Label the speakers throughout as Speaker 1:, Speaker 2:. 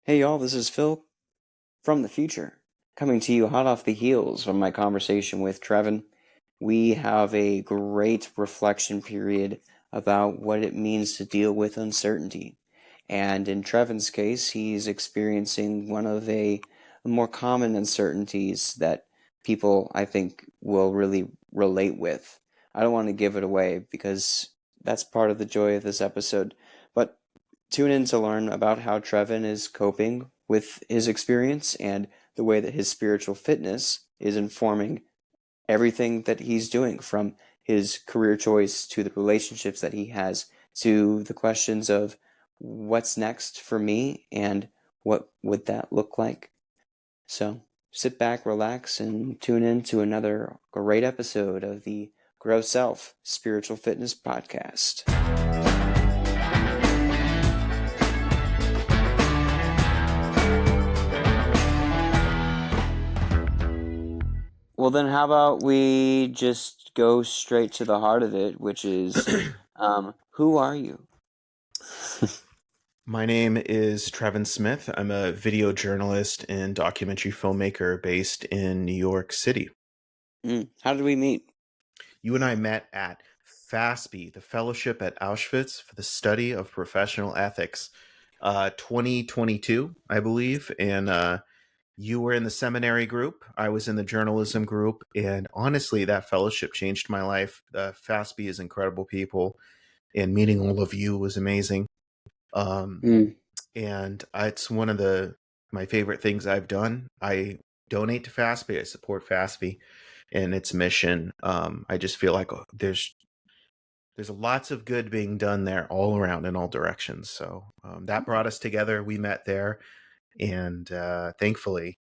Speaker 1: Hey y'all, this is Phil from the future, coming to you hot off the heels of my conversation with Trevin. We have a great reflection period about what it means to deal with uncertainty. And in Trevin's case, he's experiencing one of the more common uncertainties that people, I think, will really relate with. I don't want to give it away because that's part of the joy of this episode. But tune in to learn about how Trevin is coping with his experience and the way that his spiritual fitness is informing everything that he's doing, from his career choice to the relationships that he has to the questions of what's next for me and what would that look like. So sit back, relax, and tune in to another great episode of the Grow Self Spiritual Fitness Podcast. Well, then, how about we just go straight to the heart of it, which is, who are you?
Speaker 2: My name is Trevin Smith. I'm a video journalist and documentary filmmaker based in New York City.
Speaker 1: How did we meet?
Speaker 2: You and I met at FASB, the Fellowship at Auschwitz for the Study of Professional Ethics, 2022, I believe. And you were in the seminary group. I was in the journalism group. And honestly, that fellowship changed my life. FASB is incredible people. And meeting all of you was amazing. And it's one of my favorite things I've done. I donate to FASB. I support FASB and its mission. I just feel like there's lots of good being done there all around in all directions. So that brought us together. We met there, and thankfully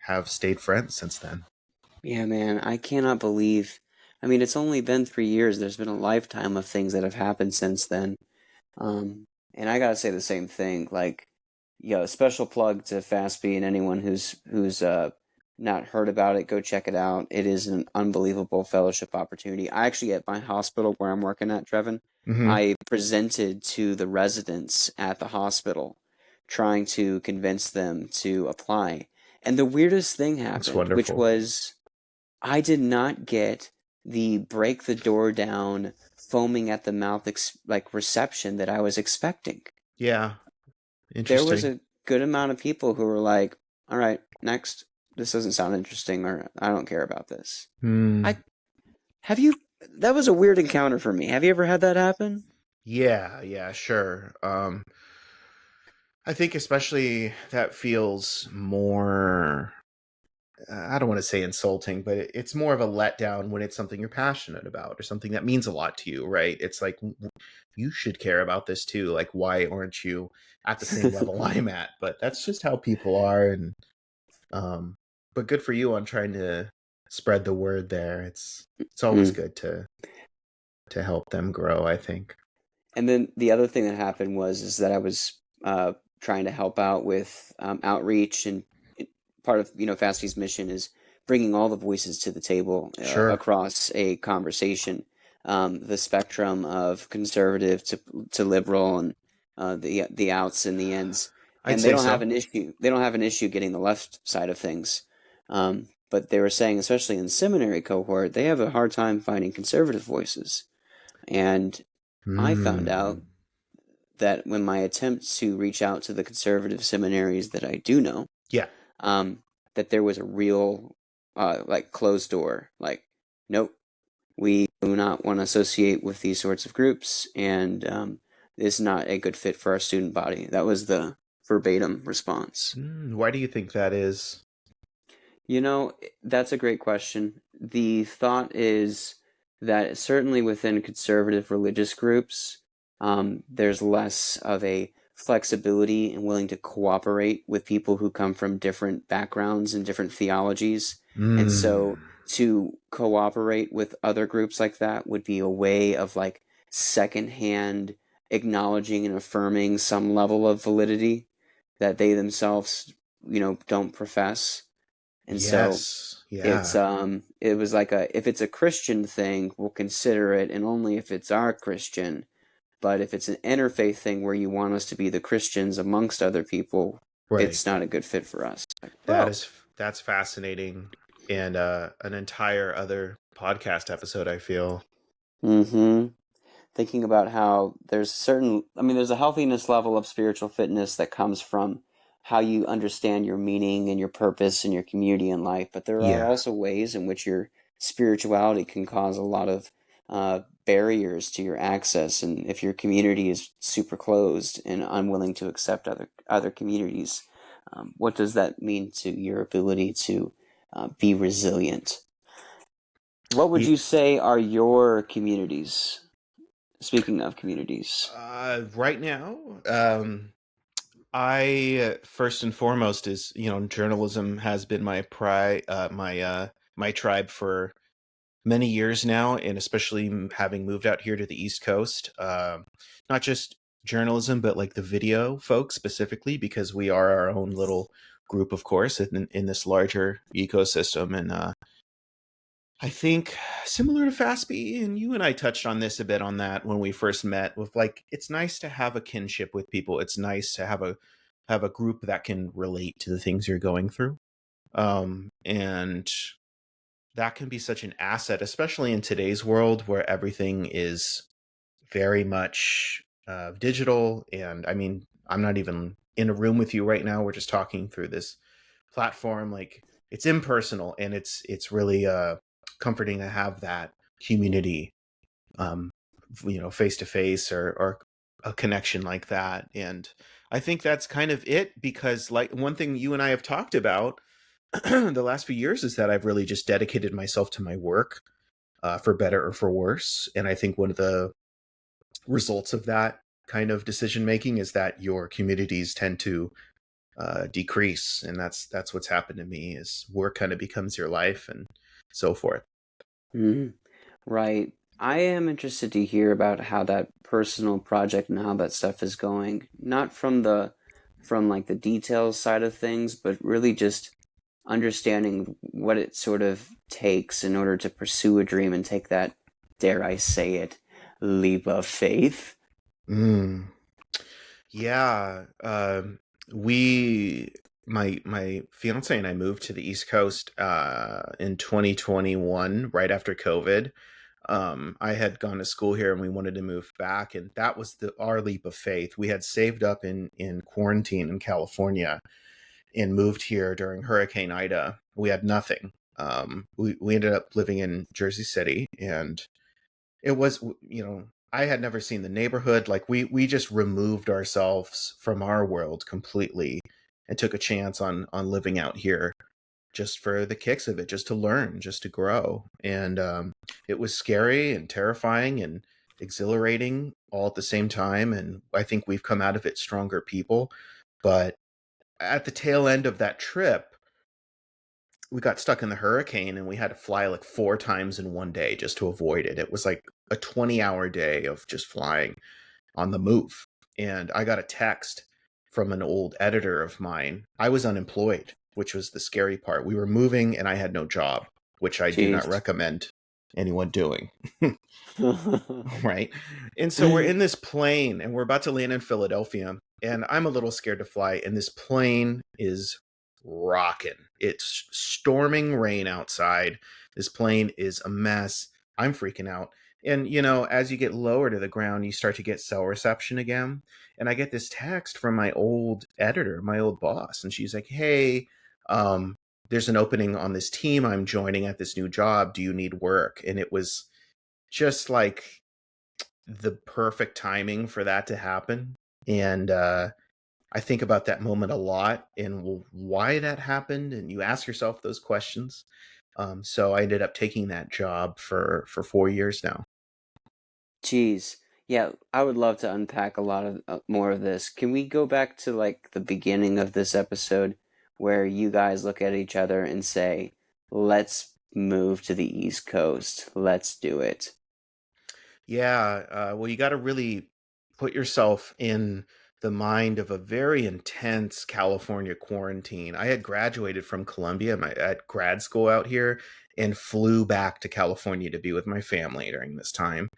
Speaker 2: have stayed friends since then.
Speaker 1: Yeah, man, I cannot believe. I mean, it's only been 3 years. There's been a lifetime of things that have happened since then. And I gotta say the same thing. Like, special plug to FASB and anyone who's not heard about it, go check it out. It is an unbelievable fellowship opportunity. I actually, at my hospital where I'm working at, Trevin, I presented to the residents at the hospital, trying to convince them to apply. And the weirdest thing happened, which was I did not get the break the door down, foaming at the mouth reception that I was expecting.
Speaker 2: Yeah.
Speaker 1: There was a good amount of people who were like, all right, next. This doesn't sound interesting, or I don't care about this. That was a weird encounter for me. Have you ever had that happen?
Speaker 2: Yeah, sure. I think especially that feels more, I don't want to say insulting, but it's more of a letdown when it's something you're passionate about or something that means a lot to you, right? It's like, you should care about this too. Like, why aren't you at the same level I'm at? But that's just how people are. And, but good for you on trying to spread the word there. It's always good to help them grow, I think.
Speaker 1: And then the other thing that happened is that I was trying to help out with outreach, and part of FAST's mission is bringing all the voices to the table across a conversation, the spectrum of conservative to liberal, and the outs and the ends. And they don't have an issue. They don't have an issue getting the left side of things. But they were saying, especially in the seminary cohort, they have a hard time finding conservative voices. And I found out that when my attempt to reach out to the conservative seminaries that I do know, that there was a real closed door. Like, nope, we do not want to associate with these sorts of groups, and it's not a good fit for our student body. That was the verbatim response.
Speaker 2: Why do you think that is?
Speaker 1: That's a great question. The thought is that certainly within conservative religious groups, there's less of a flexibility and willing to cooperate with people who come from different backgrounds and different theologies. And so to cooperate with other groups like that would be a way of secondhand acknowledging and affirming some level of validity that they themselves, don't profess. And so it was like if it's a Christian thing, we'll consider it, and only if it's our Christian. But if it's an interfaith thing where you want us to be the Christians amongst other people,
Speaker 2: Right.
Speaker 1: it's not a good fit for us. Like,
Speaker 2: That
Speaker 1: bro.
Speaker 2: is that's fascinating, and an entire other podcast episode, I feel.
Speaker 1: Mm-hmm. Thinking about how there's certain, I mean, there's a healthiness level of spiritual fitness that comes from how you understand your meaning and your purpose and your community in life, but there are
Speaker 2: Yeah.
Speaker 1: also ways in which your spirituality can cause a lot of barriers to your access, and if your community is super closed and unwilling to accept other communities, what does that mean to your ability to be resilient? What would
Speaker 2: Ye-
Speaker 1: you say are your communities? Speaking of communities.
Speaker 2: right now, I first and foremost is, journalism has been my tribe for many years now, and especially having moved out here to the East Coast. Not just journalism, but like the video folks specifically, because we are our own little group, of course, in this larger ecosystem. And I think similar to Fastby, and you and I touched on this a bit on that when we first met. With like, it's nice to have a kinship with people. It's nice to have a group that can relate to the things you're going through. And that can be such an asset, especially in today's world where everything is very much digital. And I mean, I'm not even in a room with you right now. We're just talking through this platform. Like, it's impersonal, and it's really comforting to have that community, um, face to face, or a connection like that. And I think that's kind of it, because like one thing you and I have talked about the last few years is that I've really just dedicated myself to my work, for better or for worse. And I think one of the results of that kind of decision making is that your communities tend to decrease, and that's what's happened to me. Is work kind of becomes your life, and so forth.
Speaker 1: Mhm. Right. I am interested to hear about how that personal project and how that stuff is going. Not from like the details side of things, but really just understanding what it sort of takes in order to pursue a dream and take that, dare I say it, leap of faith.
Speaker 2: Mm. Yeah. We my fiance and I moved to the East Coast in 2021, right after COVID. I had gone to school here, and we wanted to move back, and that was our leap of faith. We had saved up in quarantine in California and moved here during Hurricane Ida. We had nothing. We ended up living in Jersey City, and it was, I had never seen the neighborhood. Like, we just removed ourselves from our world completely and took a chance on living out here, just for the kicks of it, just to learn, just to grow. And it was scary and terrifying and exhilarating all at the same time. And I think we've come out of it stronger people. But at the tail end of that trip, we got stuck in the hurricane, and we had to fly like 4 times in one day just to avoid it. It was like a 20-hour day of just flying on the move. And I got a text from an old editor of mine. I was unemployed, which was the scary part. We were moving, and I had no job, which I do not
Speaker 1: Jeez.
Speaker 2: recommend anyone doing. Right. And so we're in this plane, and we're about to land in Philadelphia, and I'm a little scared to fly, and this plane is rocking. It's storming rain outside. This plane is a mess. I'm freaking out. And as you get lower to the ground, you start to get cell reception again. And I get this text from my old editor, my old boss, and she's like, "Hey, um there's an opening on this team I'm joining at this new job. Do you need work?" And it was just like the perfect timing for that to happen. And I think about that moment a lot, and why that happened, and you ask yourself those questions. So I ended up taking that job for 4 years now.
Speaker 1: Jeez. Yeah, I would love to unpack a lot of more of this. Can we go back to like the beginning of this episode where you guys look at each other and say, "Let's move to the East Coast. Let's do it."
Speaker 2: Yeah, well, you got to really put yourself in the mind of a very intense California quarantine. I had graduated from Columbia at grad school out here, and flew back to California to be with my family during this time.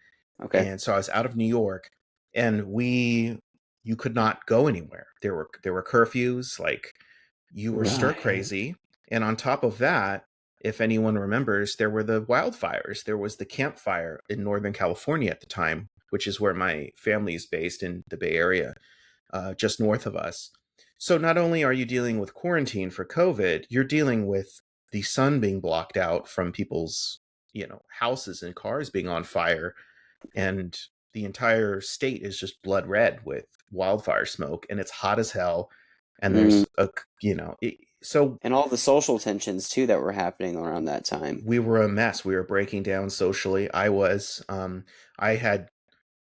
Speaker 1: Okay.
Speaker 2: And so I was out of New York, and we you could not go anywhere. There were curfews, like you were stir
Speaker 1: Right.
Speaker 2: crazy. And on top of that, if anyone remembers, there were the wildfires. There was the campfire in Northern California at the time, which is where my family is based in the Bay Area, just north of us. So not only are you dealing with quarantine for COVID, you're dealing with the sun being blocked out from people's, houses and cars being on fire, and the entire state is just blood red with wildfire smoke, and it's hot as hell. And
Speaker 1: Mm.
Speaker 2: there's so
Speaker 1: And all the social tensions too that were happening around that time.
Speaker 2: we were a mess. We were breaking down socially. I had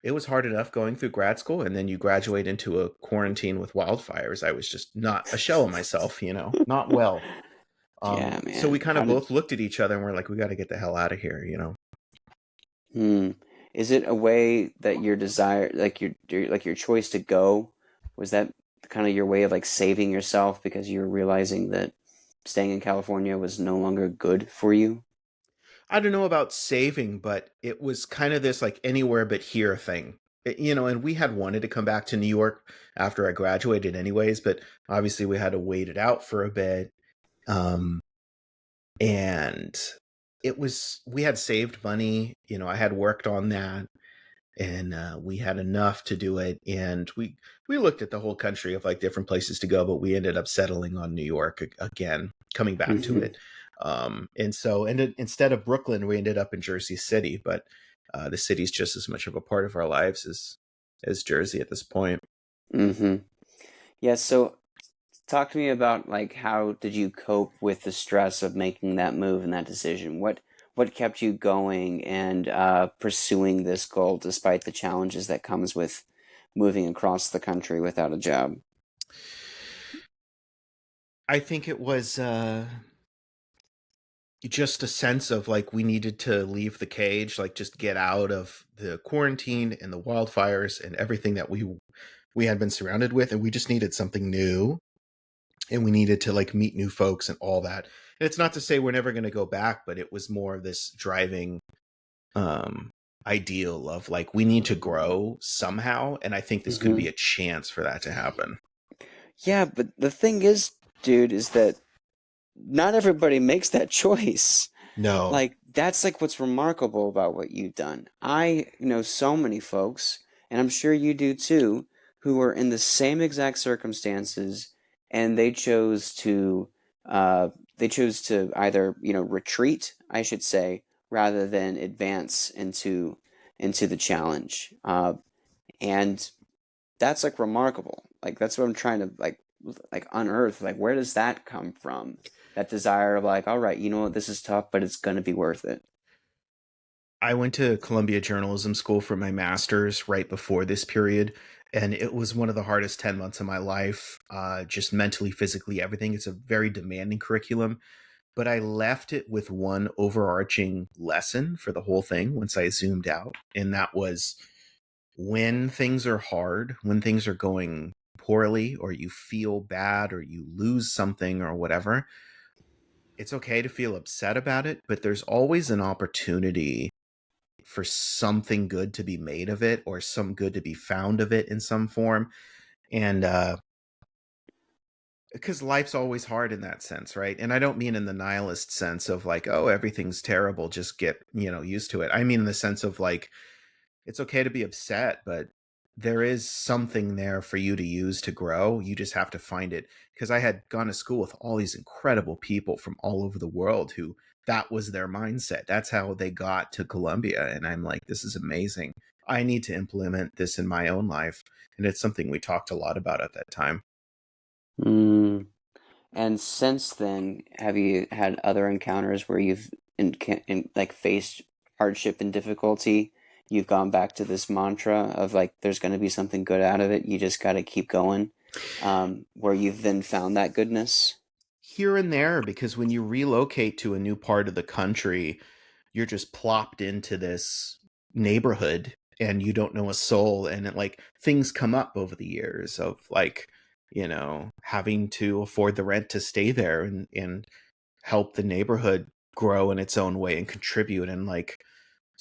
Speaker 2: it was hard enough going through grad school, and then you graduate into a quarantine with wildfires. I was just not a shell of myself, not well.
Speaker 1: Yeah,
Speaker 2: So we
Speaker 1: man.
Speaker 2: kind
Speaker 1: How
Speaker 2: of
Speaker 1: did?
Speaker 2: both looked at each other and we're like, we got to get the hell out of here.
Speaker 1: Hmm. Is it a way that your desire, like your choice to go, was that kind of your way of like saving yourself because you were realizing that staying in California was no longer good for you?
Speaker 2: I don't know about saving, but it was kind of this like anywhere but here thing. And we had wanted to come back to New York after I graduated anyways, but obviously we had to wait it out for a bit. Um, and we had saved money. I had worked on that, and we had enough to do it. And we looked at the whole country of like different places to go, but we ended up settling on New York again, coming back to
Speaker 1: Hmm.
Speaker 2: it. And so instead of Brooklyn, we ended up in Jersey City, but the city's just as much of a part of our lives as Jersey at this point.
Speaker 1: Hmm. Yeah, so talk to me about like how did you cope with the stress of making that move and that decision? What kept you going and pursuing this goal despite the challenges that comes with moving across the country without a job?
Speaker 2: I think it was just a sense of like we needed to leave the cage, like just get out of the quarantine and the wildfires and everything that we had been surrounded with, and we just needed something new, and we needed to like meet new folks and all that. And it's not to say we're never going to go back, but it was more of this driving um ideal of like we need to grow somehow, and I think this could
Speaker 1: Hmm.
Speaker 2: be a chance for that to happen.
Speaker 1: Yeah, but the thing is, dude, is that not everybody makes that choice.
Speaker 2: No.
Speaker 1: Like that's like what's remarkable about what you've done. I know so many folks, and I'm sure you do too, who were in the same exact circumstances, and uh, they chose to either retreat, I should say, rather than advance into the challenge. And that's like remarkable. Like that's what I'm trying to like unearth. Like where does that come from? That desire of like, all right, you know what, this is tough, but it's gonna be worth it.
Speaker 2: I went to Columbia Journalism School for my master's right before this period, and it was one of the hardest 10 months of my life, just mentally, physically, everything. It's a very demanding curriculum, but I left it with one overarching lesson for the whole thing once I zoomed out. And that was when things are hard, when things are going poorly, or you feel bad, or you lose something, or whatever, it's okay to feel upset about it, but there's always an opportunity for something good to be made of it, or some good to be found of it in some form. And because life's always hard in that sense, right? And I don't mean in the nihilist sense of like, oh, everything's terrible, just get used to it. I mean in the sense of like, it's okay to be upset, but there is something there for you to use to grow. You just have to find it. Because I had gone to school with all these incredible people from all over the world who that was their mindset. That's how they got to Columbia. And I'm like, this is amazing. I need to implement this in my own life. And it's something we talked a lot about at that time.
Speaker 1: Mm. And since then, have you had other encounters where you've like faced hardship and difficulty? You've gone back to this mantra of like, there's going to be something good out of it. You just got to keep going. Where you've then found that goodness.
Speaker 2: Here and there, because when you relocate to a new part of the country, you're just plopped into this neighborhood and you don't know a soul, and like things come up over the years of like having to afford the rent to stay there, and help the neighborhood grow in its own way and contribute, and like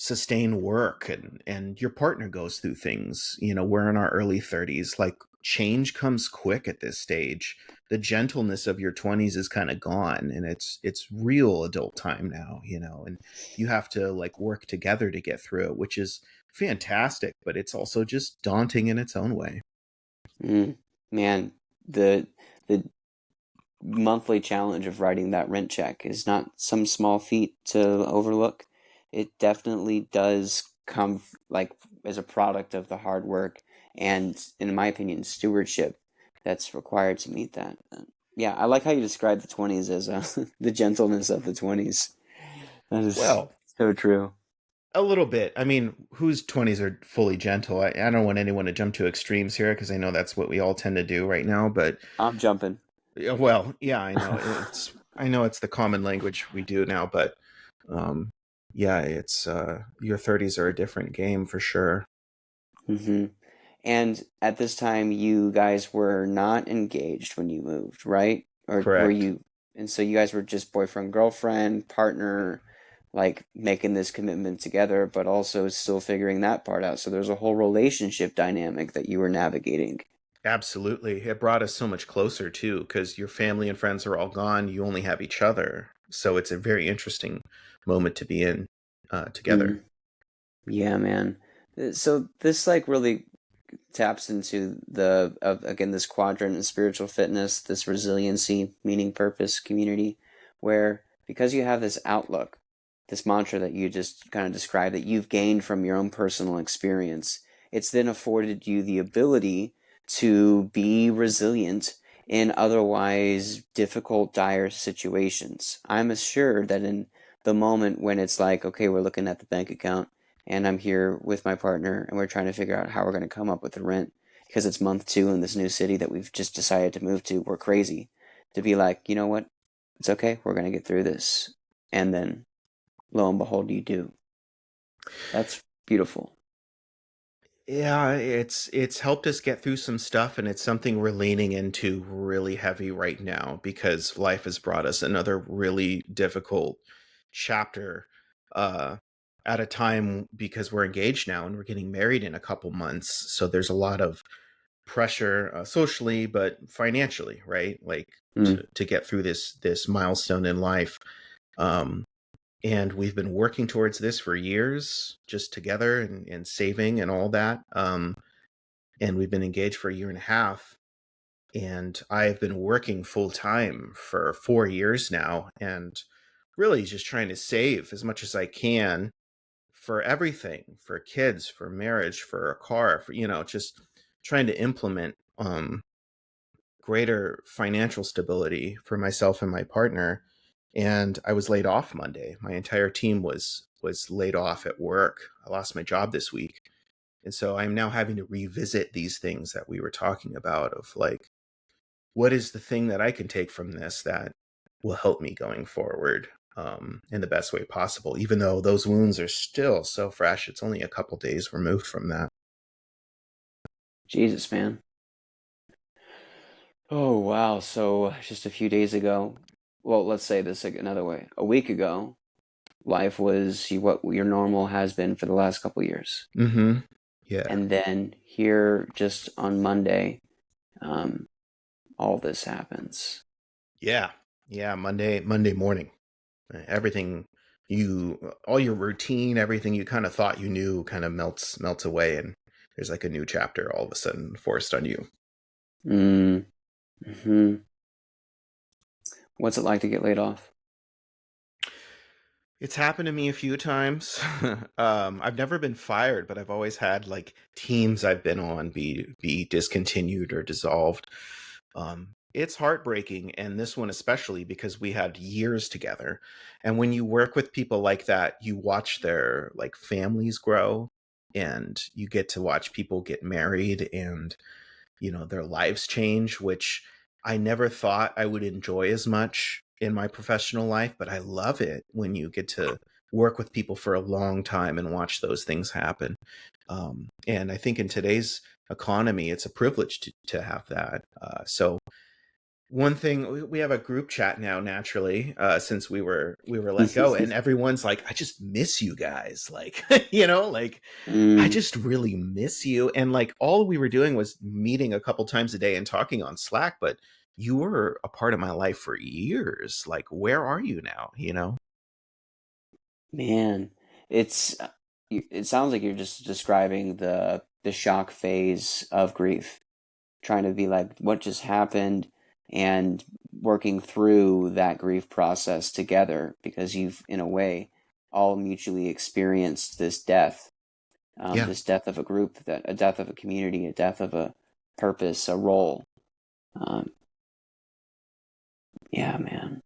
Speaker 2: sustain work, and your partner goes through things. We're in our early 30s. Like, change comes quick at this stage. The gentleness of your 20s is kind of gone, and it's real adult time now, and you have to like work together to get through it, which is fantastic, but it's also just daunting in its own way.
Speaker 1: Mm, man, the monthly challenge of writing that rent check is not some small feat to overlook. It definitely does come like as a product of the hard work and, in my opinion, stewardship that's required to meet that. Yeah, I like how you describe the 20s as the gentleness of the 20s. That is
Speaker 2: Well,
Speaker 1: so true.
Speaker 2: a little bit. I mean, whose 20s are fully gentle? I don't want anyone to jump to extremes here, because I know that's what we all tend to do right now. But
Speaker 1: I'm jumping.
Speaker 2: yeah, well, yeah, I know it's the common language we do now, but um, yeah, it's your 30s are a different game for sure.
Speaker 1: hmm And at this time, you guys were not engaged when you moved, right? Or were
Speaker 2: Correct.
Speaker 1: you? And so you guys were just boyfriend, girlfriend, partner, like making this commitment together, but also still figuring that part out. So there's a whole relationship dynamic that you were navigating.
Speaker 2: Absolutely. It brought us so much closer too, because your family and friends are all gone. You only have each other. So it's a very interesting moment to be in together.
Speaker 1: Mm, yeah, man. So this like really taps into the of again this quadrant of spiritual fitness, this resiliency, meaning, purpose, community, where because you have this outlook, this mantra that you just kind of described that you've gained from your own personal experience, it's then afforded you the ability to be resilient in otherwise difficult, dire situations. I'm assured that in the moment when it's like, okay, we're looking at the bank account and I'm here with my partner and we're trying to figure out how we're going to come up with the rent because it's month 2 in this new city that we've just decided to move to. We're crazy to be like, you know what? It's okay. We're going to get through this. And then lo and behold, you do. That's beautiful.
Speaker 2: Yeah, it's helped us get through some stuff, and it's something we're leaning into really heavy right now, because life has brought us another really difficult chapter uh at a time, because we're engaged now and we're getting married in a couple months. So there's a lot of pressure, socially but financially, right? Like,
Speaker 1: Mm.
Speaker 2: to get through this milestone in life. Um and we've been working towards this for years, just together, and saving and all that. And we've been engaged for a year and a half, and I've been working full time for 4 years now, and really just trying to save as much as I can for everything, for kids, for marriage, for a car, for just trying to implement greater financial stability for myself and my partner. And I was laid off Monday. My entire team was laid off at work. I lost my job this week. And so I'm now having to revisit these things that we were talking about, of like, what is the thing that I can take from this that will help me going forward, in the best way possible, even though those wounds are still so fresh. It's only a couple days removed from that.
Speaker 1: Jesus, man. Oh, wow. So just a few days ago, well, let's say this another way. A week ago, life was what your normal has been for the last couple years.
Speaker 2: Mm-hmm. Yeah.
Speaker 1: And then here, just on Monday, um, all this happens.
Speaker 2: Yeah. Yeah. Monday morning. Everything all your routine, everything you kind of thought you knew, kind of melts away, and there's like a new chapter all of a sudden forced on you.
Speaker 1: Mm, hmm What's it like to get laid off?
Speaker 2: It's happened to me a few times. I've never been fired, but I've always had like teams I've been on be discontinued or dissolved. It's heartbreaking, and this one especially, because we had years together. And when you work with people like that, you watch their like families grow, and you get to watch people get married, and their lives change, which I never thought I would enjoy as much in my professional life. But I love it when you get to work with people for a long time and watch those things happen. And I think in today's economy, it's a privilege to have that. So one thing, we have a group chat now, naturally, since we were let go, and everyone's like, I just miss you guys, like, like, I
Speaker 1: Mm,
Speaker 2: just really miss you. And like, all we were doing was meeting a couple times a day and talking on Slack, but you were a part of my life for years. Like, where are you now?
Speaker 1: man, it's it sounds like you're just describing the shock phase of grief, trying to be like what just happened and working through that grief process together because you've in a way all mutually experienced
Speaker 2: Yeah,
Speaker 1: this death of a group, that a death of a community, a death of a purpose, a role. Um, yeah, man.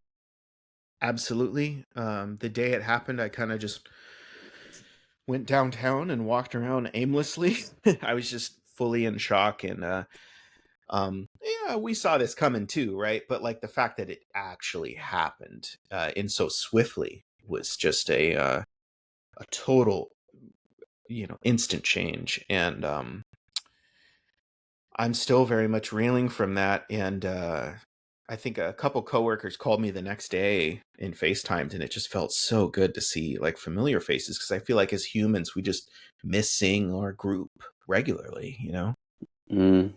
Speaker 2: absolutely. The day it happened, I kind of just went downtown and walked around aimlessly. I was just fully in shock, and yeah, we saw this coming too, right? But like, the fact that it actually happened in so swiftly was just a total, instant change. And I'm still very much reeling from that. And I think a couple coworkers called me the next day in FaceTimes, and it just felt so good to see like familiar faces, because I feel like as humans we just miss seeing our group regularly.
Speaker 1: Mm,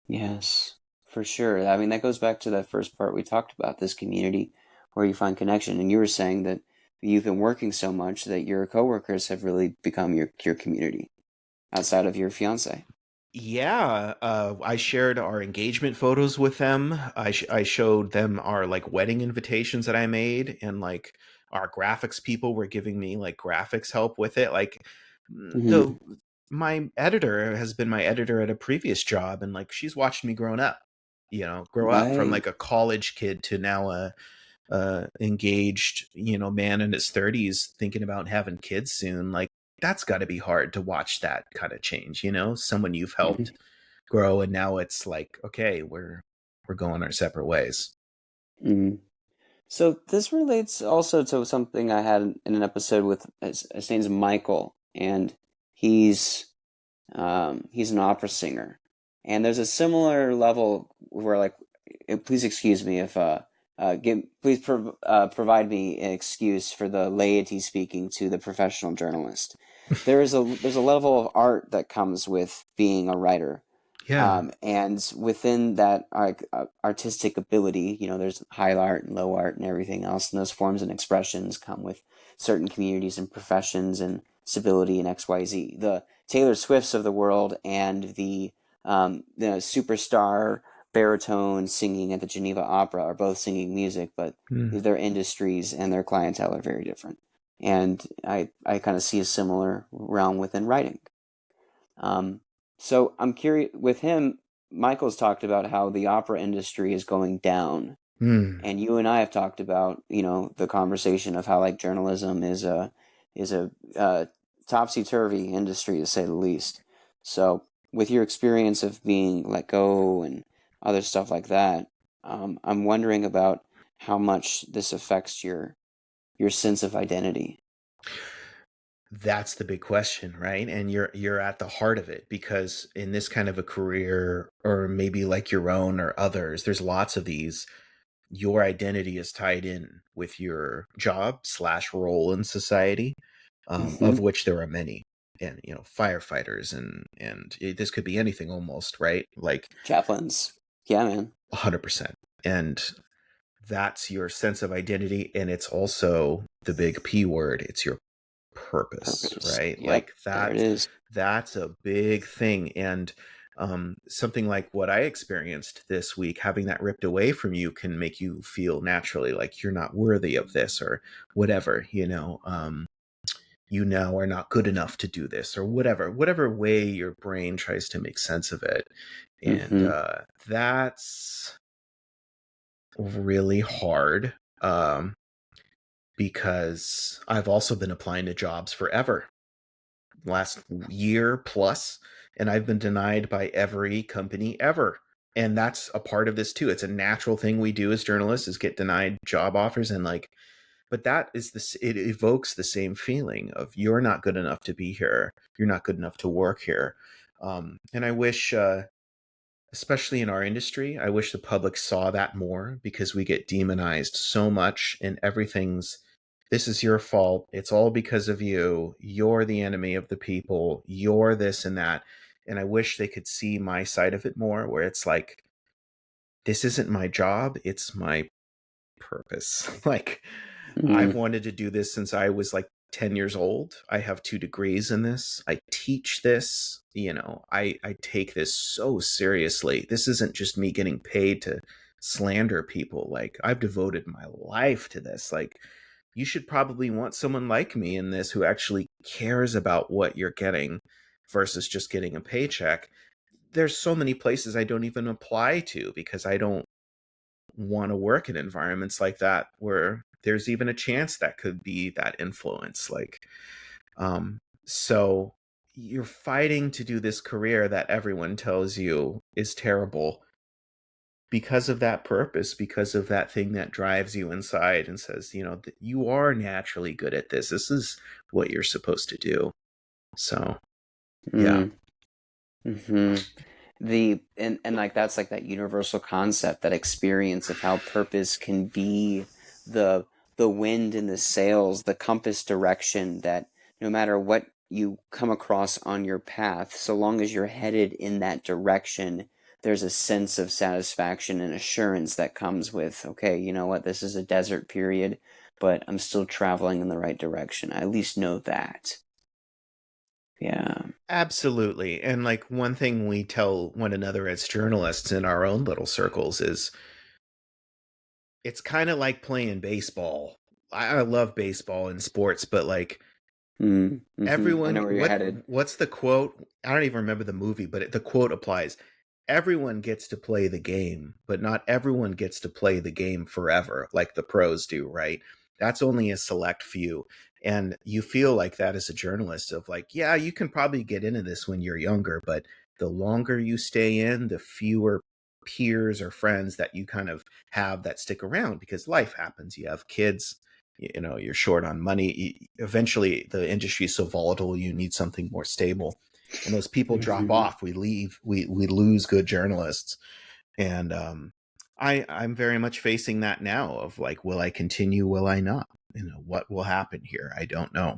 Speaker 1: yes, for sure. I mean, that goes back to that first part we talked about, this community where you find connection. And you were saying that you've been working so much that your coworkers have really become your community outside of your fiance.
Speaker 2: Yeah, I shared our engagement photos with them. I showed them our like wedding invitations that I made, and like our graphics people were giving me like graphics help with it. Like,
Speaker 1: Hmm.
Speaker 2: the my editor has been my editor at a previous job, and like, she's watched me grow up from
Speaker 1: Right.
Speaker 2: like a college kid to now a engaged, man in his 30s thinking about having kids soon. Like, that's got to be hard to watch that kind of change. Someone you've helped grow, and now it's like, okay, we're going our separate ways.
Speaker 1: Mm-hmm. So this relates also to something I had in an episode with his name's Michael, and he's he's an opera singer, and there's a similar level where like, please excuse me if provide me an excuse for the laity speaking to the professional journalist. There's a level of art that comes with being a writer,
Speaker 2: Yeah.
Speaker 1: and within that artistic ability, there's high art and low art and everything else, and those forms and expressions come with certain communities and professions and stability and XYZ. The Taylor Swifts of the world and the superstar baritone singing at the Geneva Opera are both singing music, but
Speaker 2: Hmm.
Speaker 1: their industries and their clientele are very different. And I kind of see a similar realm within writing. Um, so I'm curious with him. Michael's talked about how the opera industry is going down,
Speaker 2: Hmm.
Speaker 1: and you and I have talked about the conversation of how like journalism is a topsy turvy industry to say the least. So with your experience of being let go and other stuff like that, I'm wondering about how much this affects your sense of identity.
Speaker 2: That's the big question, right? And you're at the heart of it, because in this kind of a career, or maybe like your own or others, there's lots of these. Your identity is tied in with your job slash role in society,
Speaker 1: Hmm.
Speaker 2: of which there are many. And firefighters, and this could be anything almost, right? Like,
Speaker 1: Chaplains, yeah, man.
Speaker 2: 100%. And that's your sense of identity, and it's also the big P word. It's your purpose,
Speaker 1: Purpose.
Speaker 2: right?
Speaker 1: Yep,
Speaker 2: Like,
Speaker 1: there it is.
Speaker 2: that's a big thing. And something like what I experienced this week, having that ripped away from you, can make you feel naturally like you're not worthy of this, or whatever. You now are not good enough to do this, or whatever way your brain tries to make sense of it. And
Speaker 1: Hmm.
Speaker 2: that's really hard, because I've also been applying to jobs forever, last year plus, and I've been denied by every company ever. And that's a part of this too. It's a natural thing we do as journalists, is get denied job offers. And like, but that is this, it evokes the same feeling of, you're not good enough to be here, you're not good enough to work here. And I wish especially in our industry. I wish the public saw that more because we get demonized so much and everything's this is your fault. It's all because of you. You're the enemy of the people. You're this and that. And I wish they could see my side of it more where it's like, this isn't my job. It's my purpose. Like, I've
Speaker 1: Mm,
Speaker 2: wanted to do this since I was like 10 years old. I have 2 degrees in this. I teach this. I take this so seriously. This isn't just me getting paid to slander people. Like, I've devoted my life to this. Like, you should probably want someone like me in this who actually cares about what you're getting versus just getting a paycheck. There's so many places I don't even apply to because I don't want to work in environments like that where there's even a chance that could be that influence. Like, so you're fighting to do this career that everyone tells you is terrible because of that purpose, because of that thing that drives you inside and says, you are naturally good at this. This is what you're supposed to do. So, yeah.
Speaker 1: mm, hmm and like that's like that universal concept, that experience of how purpose can be the the wind in the sails, the compass direction, that no matter what you come across on your path, so long as you're headed in that direction, there's a sense of satisfaction and assurance that comes with, okay, you know what, this is a desert period, but I'm still traveling in the right direction. I at least know that. Yeah.
Speaker 2: Absolutely. And like one thing we tell one another as journalists in our own little circles is it's kind of like playing baseball. I love baseball and sports, but like
Speaker 1: I know
Speaker 2: everyone
Speaker 1: where you're headed.
Speaker 2: what's the quote? I don't even remember the movie, but the quote applies. Everyone gets to play the game, but not everyone gets to play the game forever like the pros do, right? That's only a select few. And you feel like that as a journalist of like, yeah, you can probably get into this when you're younger, but the longer you stay in, the fewer peers or friends that you kind of have that stick around because life happens. You have kids, you're short on money. Eventually the industry is so volatile, you need something more stable, and those people drop
Speaker 1: Mhm.
Speaker 2: off. We leave. We lose good journalists, and I'm very much facing that now. Of like, will I continue? Will I not? What will happen here? I don't know.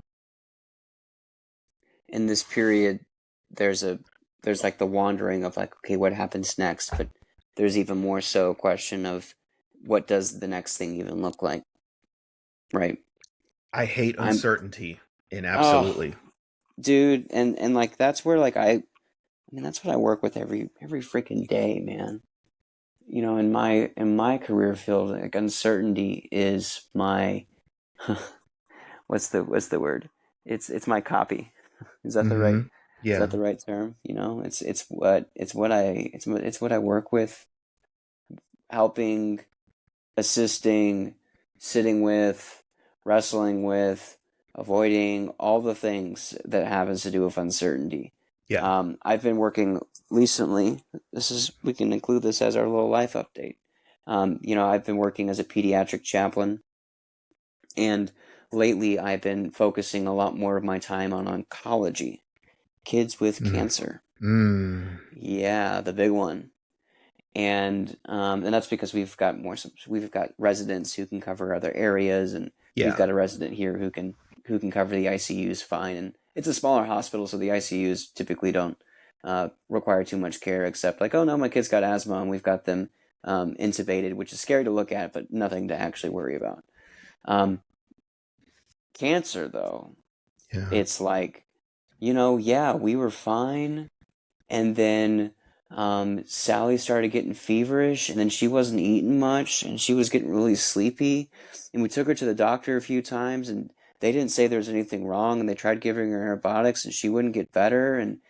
Speaker 1: In this period, there's a there's like the wandering of like, okay, what happens next? But there's even more so a question of what does the next thing even look like, right?
Speaker 2: I hate
Speaker 1: I'm
Speaker 2: uncertainty, and
Speaker 1: oh,
Speaker 2: absolutely,
Speaker 1: dude, and like that's where like I mean that's what I work with every freaking day, man. You know, in my career field, like uncertainty is my what's the word? It's my copy. Is that the right
Speaker 2: mm-hmm.
Speaker 1: is that
Speaker 2: Yeah,
Speaker 1: the right term? You know, it's what I work with, helping, assisting, sitting with, wrestling with, avoiding all the things that happens to do with uncertainty.
Speaker 2: yeah.
Speaker 1: I've been working recently. This is we can include this as our little life update. You know, I've been working as a pediatric chaplain, and lately I've been focusing a lot more of my time on oncology, kids with
Speaker 2: Mm.
Speaker 1: cancer.
Speaker 2: Mm.
Speaker 1: Yeah, the big one. And that's because we've got residents who can cover other areas, and we've
Speaker 2: Yeah,
Speaker 1: got a resident here who can cover the ICUs fine. And it's a smaller hospital, so the ICUs typically don't require too much care, except like, oh no, my kid's got asthma, and we've got them intubated, which is scary to look at, but nothing to actually worry about. Um, Cancer, though,
Speaker 2: yeah,
Speaker 1: it's like, you know, yeah, we were fine, and then Sally started getting feverish, and then she wasn't eating much, and she was getting really sleepy. And we took her to the doctor a few times, and they didn't say there was anything wrong, and they tried giving her antibiotics, and she wouldn't get better, and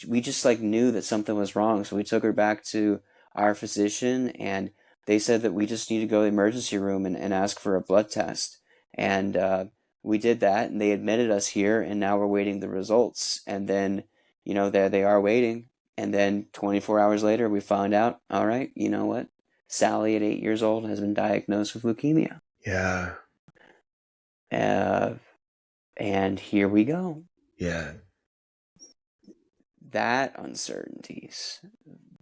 Speaker 1: we just like knew that something was wrong, so we took her back to our physician, and they said that we just need to go to the emergency room and ask for a blood test. And we did that, and they admitted us here, and now we're waiting the results. And then, you know, there they are waiting. And then 24 hours later, we found out, all right, you know what? Sally, at 8 years old, has been diagnosed with leukemia.
Speaker 2: yeah,
Speaker 1: Uh, and here we go.
Speaker 2: yeah.
Speaker 1: That uncertainties.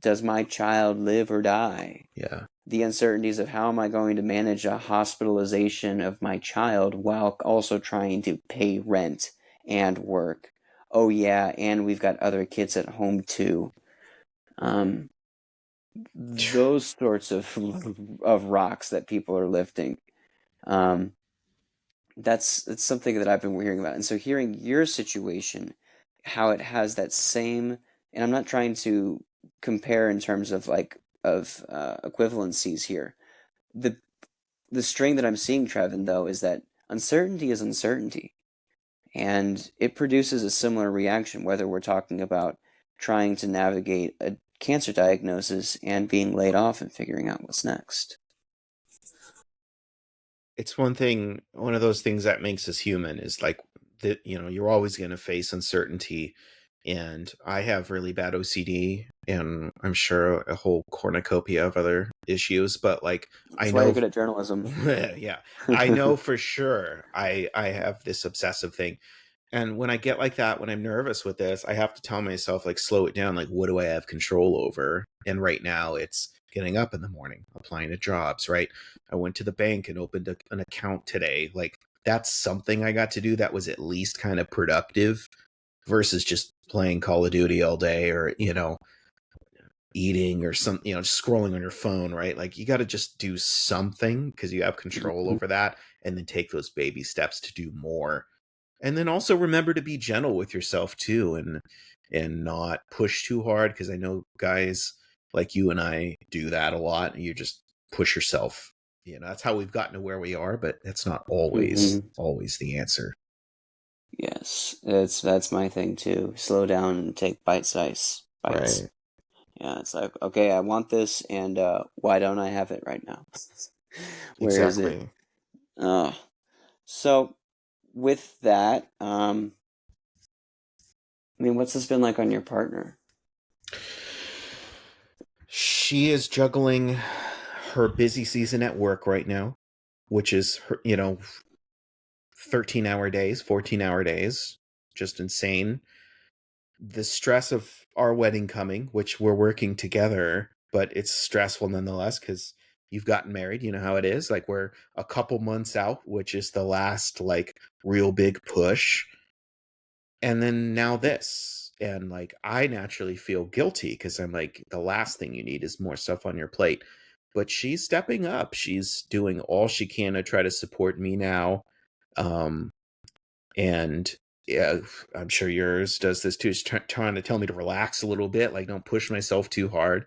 Speaker 1: Does my child live or die?
Speaker 2: Yeah.
Speaker 1: The uncertainties of how am I going to manage a hospitalization of my child while also trying to pay rent and work. Oh yeah, and we've got other kids at home too. Um, those sorts of rocks that people are lifting. Um, that's something that I've been hearing about. And so hearing your situation, how it has that same, and I'm not trying to compare in terms of equivalencies here. The the string that I'm seeing, Trevin, though, is that uncertainty is uncertainty. And it produces a similar reaction, whether we're talking about trying to navigate a cancer diagnosis and being laid off and figuring out what's next.
Speaker 2: It's one of those things that makes us human is like that, you're always going to face uncertainty. And I have really bad OCD, and I'm sure a whole cornucopia of other issues, but like, I
Speaker 1: That's why you're
Speaker 2: know,
Speaker 1: good at journalism.
Speaker 2: yeah, I know for sure I have this obsessive thing. And when I get like that, when I'm nervous with this, I have to tell myself, like, slow it down. Like, what do I have control over? And right now, it's getting up in the morning, applying to jobs, right? I went to the bank and opened an account today. Like, that's something I got to do that was at least kind of productive versus just playing Call of Duty all day, or, eating or just scrolling on your phone, right? Like, you got to just do something because you have control over that, and then take those baby steps to do more. And then also remember to be gentle with yourself too, and not push too hard, because I know guys like you and I do that a lot, and you just push yourself. That's how we've gotten to where we are, but that's not always
Speaker 1: Mm-hmm.
Speaker 2: always the answer.
Speaker 1: Yes, that's my thing too. Slow down and take bite-sized bites.
Speaker 2: Right.
Speaker 1: Yeah, it's like, okay, I want this, and why don't I have it right now? Where is it?
Speaker 2: Exactly.
Speaker 1: Uh, so with that, I mean, what's this been like on your partner?
Speaker 2: She is juggling her busy season at work right now, which is her, 13-hour days, 14-hour days, just insane. The stress of our wedding coming, which we're working together, but it's stressful nonetheless because you've gotten married. You know how it is. Like, we're a couple months out, which is the last like real big push. And then now this. And like, I naturally feel guilty because I'm like, the last thing you need is more stuff on your plate. But she's stepping up. She's doing all she can to try to support me now. Um, and yeah, I'm sure yours does this too. Is trying to tell me to relax a little bit, like, don't push myself too hard,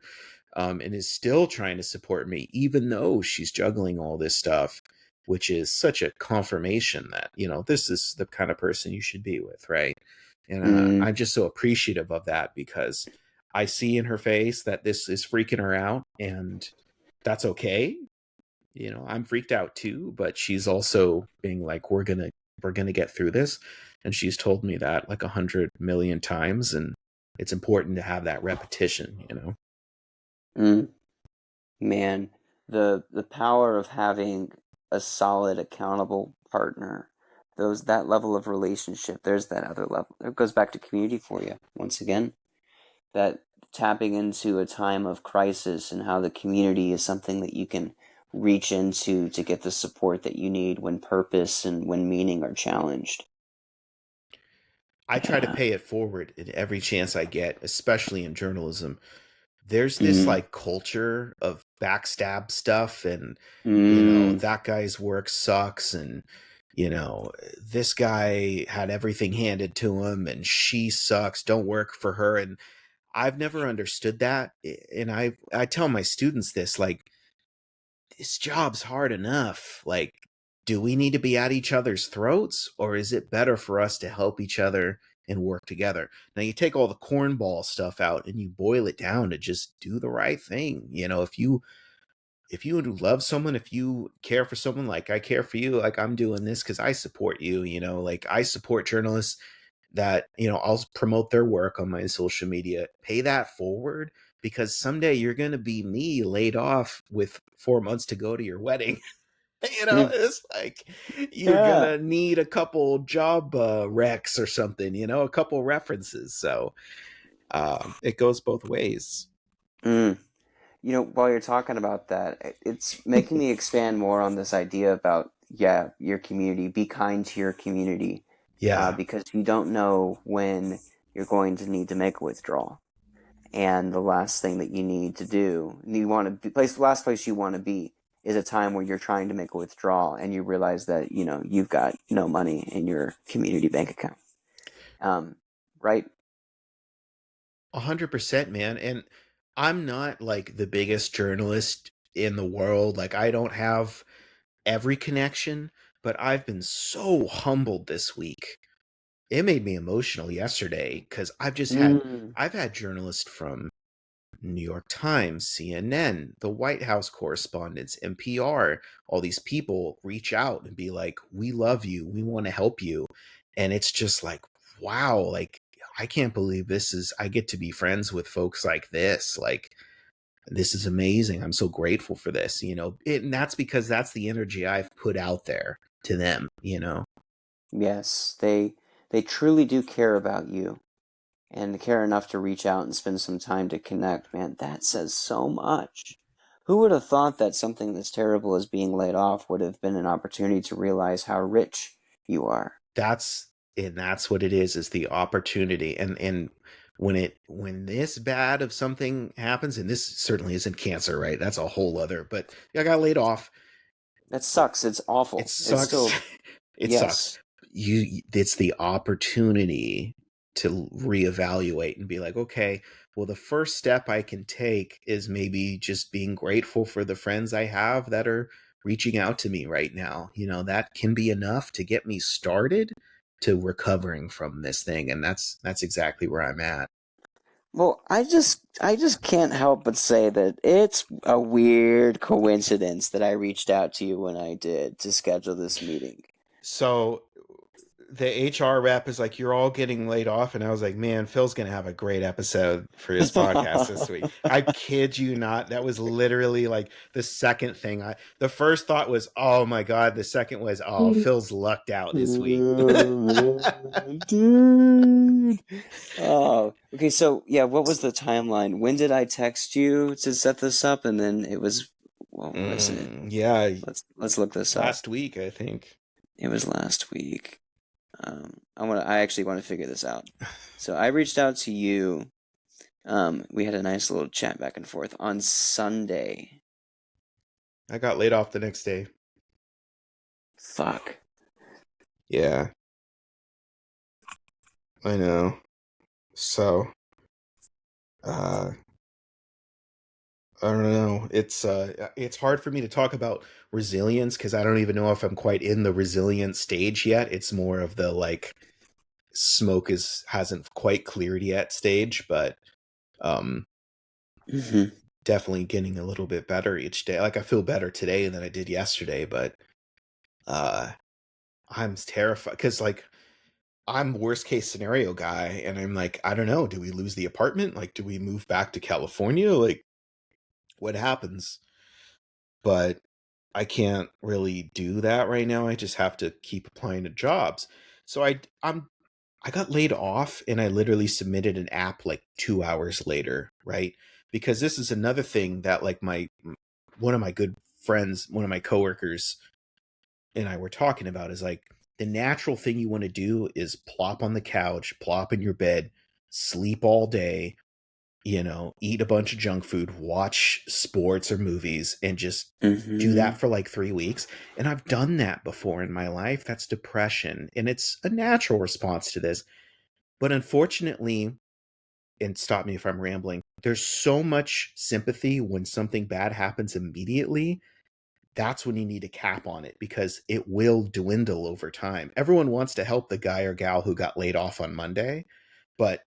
Speaker 2: and is still trying to support me, even though she's juggling all this stuff, which is such a confirmation that, this is the kind of person you should be with, right? And
Speaker 1: Mm,
Speaker 2: I'm just so appreciative of that, because I see in her face that this is freaking her out, and that's okay. I'm freaked out too, but she's also being like, we're gonna get through this. And she's told me that like 100 million times, and it's important to have that repetition.
Speaker 1: mm, man, the power of having a solid, accountable partner, that level of relationship. There's that other level. It goes back to community for you once again. That tapping into a time of crisis and how the community is something that you can reach into to get the support that you need when purpose and when meaning are challenged.
Speaker 2: I try to
Speaker 1: Yeah.
Speaker 2: pay it forward in every chance I get, especially in journalism. There's this
Speaker 1: Mm,
Speaker 2: like culture of backstab stuff, and
Speaker 1: mm,
Speaker 2: that guy's work sucks, and this guy had everything handed to him, and she sucks, don't work for her. And I've never understood that. And I tell my students this, like, this job's hard enough. Like, do we need to be at each other's throats, or is it better for us to help each other and work together? Now, you take all the cornball stuff out and you boil it down to just do the right thing. If you love someone, if you care for someone, like I care for you, like, I'm doing this because I support you, like, I support journalists that, I'll promote their work on my social media, pay that forward, because someday you're going to be me laid off with 4 months to go to your wedding.
Speaker 1: mm.
Speaker 2: It's like, you're going
Speaker 1: Yeah.
Speaker 2: to need a couple job recs or something, a couple references. So it goes both ways.
Speaker 1: Mm. While you're talking about that, it's making me expand more on this idea about, yeah, your community. Be kind to your community,
Speaker 2: Yeah,
Speaker 1: because you don't know when you're going to need to make a withdrawal. And the last thing that you need to do, you want to be, the last place you want to be is a time where you're trying to make a withdrawal and you realize that, you've got no money in your community bank account. Um, right?
Speaker 2: 100%, man. And I'm not like the biggest journalist in the world. Like, I don't have every connection, but I've been so humbled this week. It made me emotional yesterday because
Speaker 1: Mm.
Speaker 2: I've had journalists from New York Times, CNN, the White House correspondents, NPR, all these people reach out and be like, "We love you. We want to help you." And it's just like, wow, like I can't believe I get to be friends with folks like this. Like, this is amazing. I'm so grateful for this, and that's because that's the energy I've put out there to them.
Speaker 1: Yes, they truly do care about you and care enough to reach out and spend some time to connect. Man, that says so much. Who would have thought that something as terrible as being laid off would have been an opportunity to realize how rich you are?
Speaker 2: That's what it is the opportunity. And when this bad of something happens, and this certainly isn't cancer, right? That's a whole other, but I got laid off.
Speaker 1: That sucks. It's
Speaker 2: It
Speaker 1: awful. It's
Speaker 2: sucks.
Speaker 1: still,
Speaker 2: It sucks.
Speaker 1: yes.
Speaker 2: It's the opportunity to reevaluate and be like, okay, well, the first step I can take is maybe just being grateful for the friends I have that are reaching out to me right now. That can be enough to get me started to recovering from this thing. And that's exactly where I'm at.
Speaker 1: Well, I just can't help but say that it's a weird coincidence that I reached out to you when I did to schedule this meeting.
Speaker 2: So the HR rep is like, "You're all getting laid off," and I was like, "Man, Phil's gonna have a great episode for his podcast this week." I kid you not. That was literally like the second thing. The first thought was, "Oh my god." The second was, "Oh, Phil's lucked out this week."
Speaker 1: Dude. Oh, okay. So yeah, what was the timeline? When did I text you to set this up? And then what was it?
Speaker 2: Yeah,
Speaker 1: Let's look this up.
Speaker 2: last week I think.
Speaker 1: It was last week. I actually want to figure this out. So I reached out to you. We had a nice little chat back and forth on Sunday.
Speaker 2: I got laid off the next day.
Speaker 1: Fuck.
Speaker 2: Yeah, I know. So, uh, I don't know. It's hard for me to talk about resilience because I don't even know if I'm quite in the resilient stage yet. It's more of the like smoke hasn't quite cleared yet stage, but um
Speaker 1: Hmm.
Speaker 2: definitely getting a little bit better each day. Like I feel better today than I did yesterday, but uh I'm terrified because like I'm worst case scenario guy and I'm like, I don't know, do we lose the apartment? Like do we move back to California? Like what happens? But I can't really do that right now. I just have to keep applying to jobs. So I got laid off and I literally submitted an app like 2 hours later, right? Because this is another thing that like my one of my good friends, one of my coworkers and I were talking about is like the natural thing you want to do is plop on the couch, plop in your bed, sleep all day, eat a bunch of junk food, watch sports or movies, and just do
Speaker 1: Hmm.
Speaker 2: that for like 3 weeks. And I've done that before in my life. That's depression. And it's a natural response to this. But unfortunately, and stop me if I'm rambling, there's so much sympathy when something bad happens immediately. That's when you need a cap on it because it will dwindle over time. Everyone wants to help the guy or gal who got laid off on Monday, but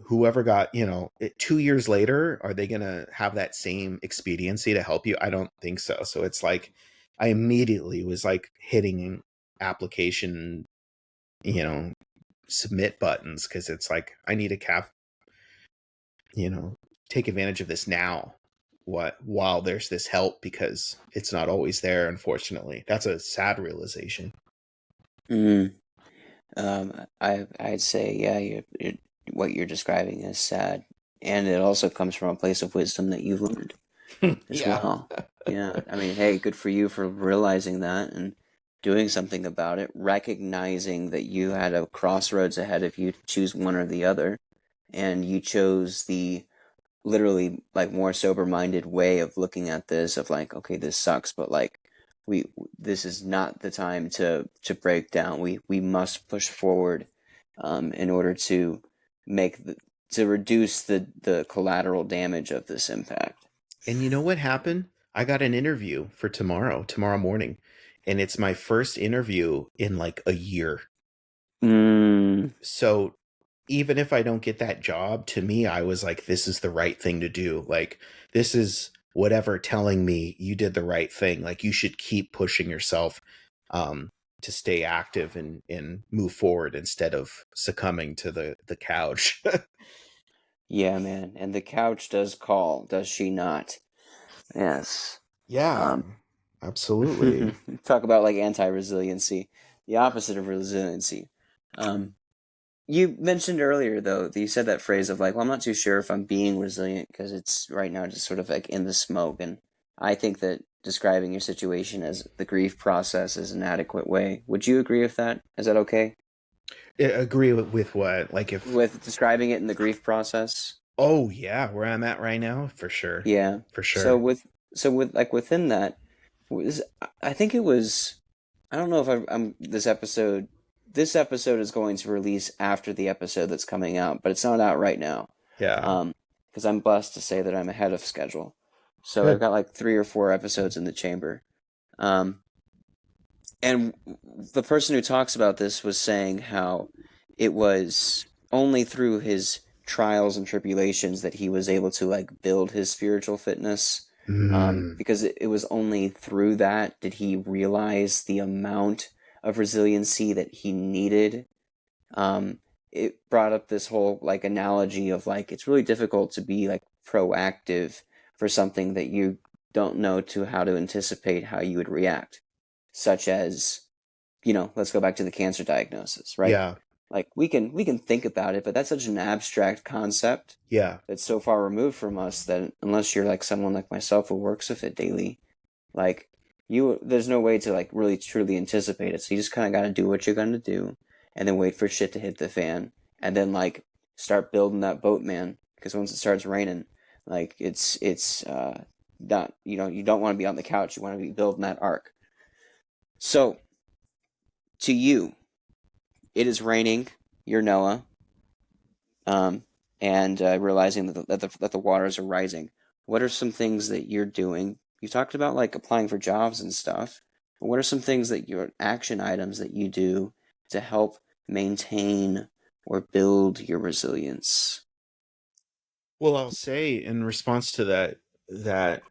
Speaker 2: whoever got 2 years later, are they gonna have that same expediency to help you? I don't think so. So it's like I immediately was like hitting application, you know submit buttons because it's like I need a cap, you know take advantage of this now, what while there's this help, because it's not always there, unfortunately. That's a sad realization.
Speaker 1: Mm. I'd say, yeah, what you're describing is sad. And it also comes from a place of wisdom that you've learned as
Speaker 2: Yeah.
Speaker 1: well. Yeah, I mean, hey, good for you for realizing that and doing something about it, recognizing that you had a crossroads ahead of you to choose one or the other, and you chose the literally like more sober-minded way of looking at this of like, okay, this sucks, but like we this is not the time to break down. We must push forward in order to make to reduce the collateral damage of this impact.
Speaker 2: And you know what happened? I got an interview for tomorrow morning. And it's my first interview in like a year.
Speaker 1: Mm,
Speaker 2: So even if I don't get that job, to me, I was like, this is the right thing to do. Like, this is whatever telling me you did the right thing. Like, you should keep pushing yourself to stay active and move forward instead of succumbing to the couch.
Speaker 1: yeah, man. And the couch does call, does she not? Yes.
Speaker 2: Yeah,
Speaker 1: Um,
Speaker 2: absolutely.
Speaker 1: talk about like anti-resiliency, the opposite of resiliency. Um, You mentioned earlier, though, that you said that phrase of like, well, I'm not too sure if I'm being resilient because it's right now just sort of like in the smoke. And I think that describing your situation as the grief process is an adequate way. Would you agree with that? Is that okay?
Speaker 2: Agree with what? Like, if,
Speaker 1: With describing it in the grief process?
Speaker 2: oh, yeah, where I'm at right now, for sure.
Speaker 1: Yeah.
Speaker 2: For
Speaker 1: So
Speaker 2: sure.
Speaker 1: with like within that, was I think it was I don't know if I'm this episode. This episode is going to release after the episode that's coming out, but it's not out right now.
Speaker 2: Yeah.
Speaker 1: Because I'm blessed to say that I'm ahead of schedule. So I've
Speaker 2: Good.
Speaker 1: got like 3 or 4 episodes in the chamber. Um, and the person who talks about this was saying how it was only through his trials and tribulations that he was able to like build his spiritual fitness.
Speaker 2: Mm,
Speaker 1: Because it was only through that did he realize the amount of resiliency that he needed. It brought up this whole like analogy of like it's really difficult to be like proactive for something that you don't know to how to anticipate how you would react, such as let's go back to the cancer diagnosis, right?
Speaker 2: yeah.
Speaker 1: Like we can think about it, but that's such an abstract concept
Speaker 2: Yeah.
Speaker 1: that's so far removed from us that unless you're like someone like myself who works with it daily, like there's no way to like really truly anticipate it. So you just kind of got to do what you're going to do and then wait for shit to hit the fan and then like start building that boat, man, because once it starts raining, like it's not, you don't want to be on the couch, you want to be building that ark. So to you, it is raining, you're Noah, um, and realizing that the waters are rising. What are some things that you're doing? You talked about like applying for jobs and stuff. But what are some things that your action items that you do to help maintain or build your resilience?
Speaker 2: Well, I'll say in response to that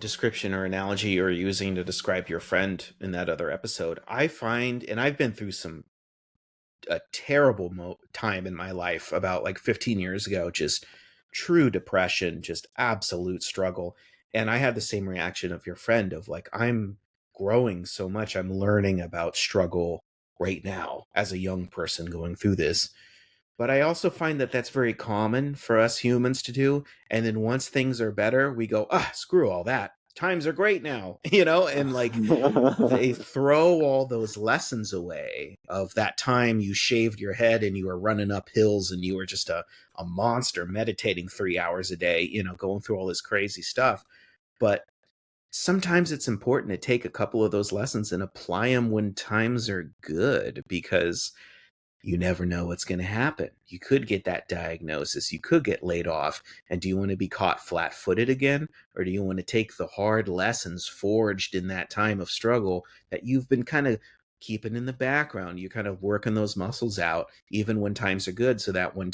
Speaker 2: description or analogy you're using to describe your friend in that other episode, I find, and I've been through a terrible time in my life about like 15 years ago, just true depression, just absolute struggle. And I had the same reaction of your friend of like, I'm growing so much. I'm learning about struggle right now as a young person going through this. But I also find that that's very common for us humans to do. And then once things are better, we go, screw all that. Times are great now, and like they throw all those lessons away of that time you shaved your head and you were running up hills and you were just a monster meditating 3 hours a day, going through all this crazy stuff. But sometimes it's important to take a couple of those lessons and apply them when times are good, because you never know what's going to happen. You could get that diagnosis. You could get laid off. And do you want to be caught flat footed again? Or do you want to take the hard lessons forged in that time of struggle that you've been kind of keeping in the background? You're kind of working those muscles out, even when times are good, so that when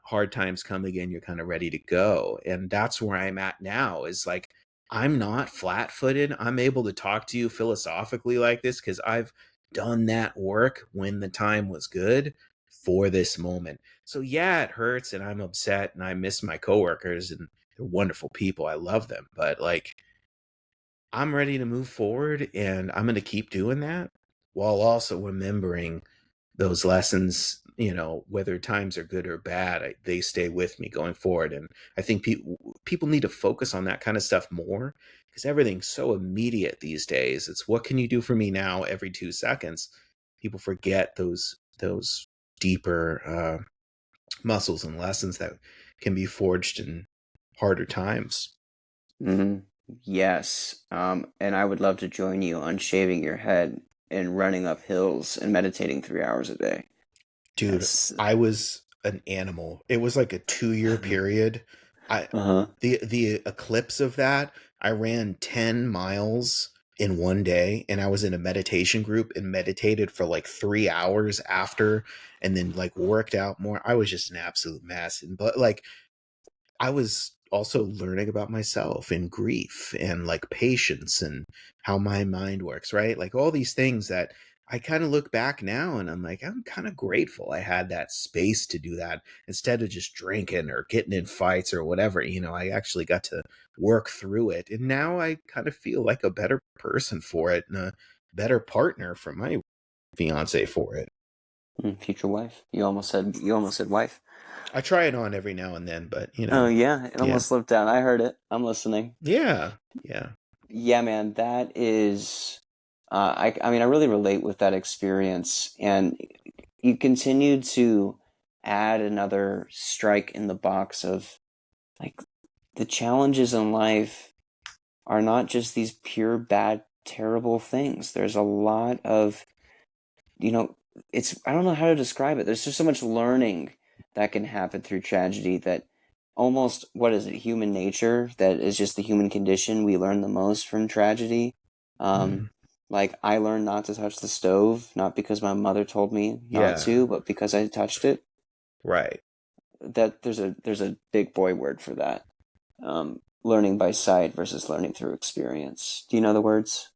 Speaker 2: hard times come again, you're kind of ready to go. And that's where I'm at now, is like, I'm not flat footed. I'm able to talk to you philosophically like this because I've done that work when the time was good for this moment. So yeah, it hurts and I'm upset and I miss my coworkers and they're wonderful people. I love them. But like, I'm ready to move forward and I'm going to keep doing that while also remembering those lessons, whether times are good or bad, they stay with me going forward. And I think people need to focus on that kind of stuff more, because everything's so immediate these days. It's what can you do for me now every 2 seconds. People forget those deeper muscles and lessons that can be forged in harder times.
Speaker 1: Mm-hmm. Yes. And I would love to join you on shaving your head and running up hills and meditating 3 hours a day.
Speaker 2: Dude,
Speaker 1: That's
Speaker 2: I was an animal. It was like a 2 year period. I
Speaker 1: uh-huh.
Speaker 2: the eclipse of that, I ran 10 miles in one day, and I was in a meditation group and meditated for like 3 hours after, and then like worked out more. I was just an absolute mess. But like I was also learning about myself and grief and like patience and how my mind works, right? Like all these things that I kind of look back now and I'm like, I'm kind of grateful I had that space to do that instead of just drinking or getting in fights or whatever. I actually got to work through it. And now I kind of feel like a better person for it and a better partner for my fiance for it.
Speaker 1: Future wife. You almost said wife.
Speaker 2: I try it on every now and then, but
Speaker 1: Oh yeah, it
Speaker 2: yeah.
Speaker 1: almost slipped out. I heard it. I'm listening.
Speaker 2: Yeah. Yeah.
Speaker 1: Yeah, man, that is. I mean, I really relate with that experience, and you continue to add another strike in the box of like the challenges in life are not just these pure bad, terrible things. There's a lot of, you know, I don't know how to describe it. There's just so much learning that can happen through tragedy that almost, what is it, human nature, that is just the human condition. We learn the most from tragedy. Um,
Speaker 2: Mm.
Speaker 1: like I learned not to touch the stove, not because my mother told me not
Speaker 2: Yeah.
Speaker 1: to, but because I touched it.
Speaker 2: Right.
Speaker 1: That there's a big boy word for that. Learning by sight versus learning through experience. Do you know the words?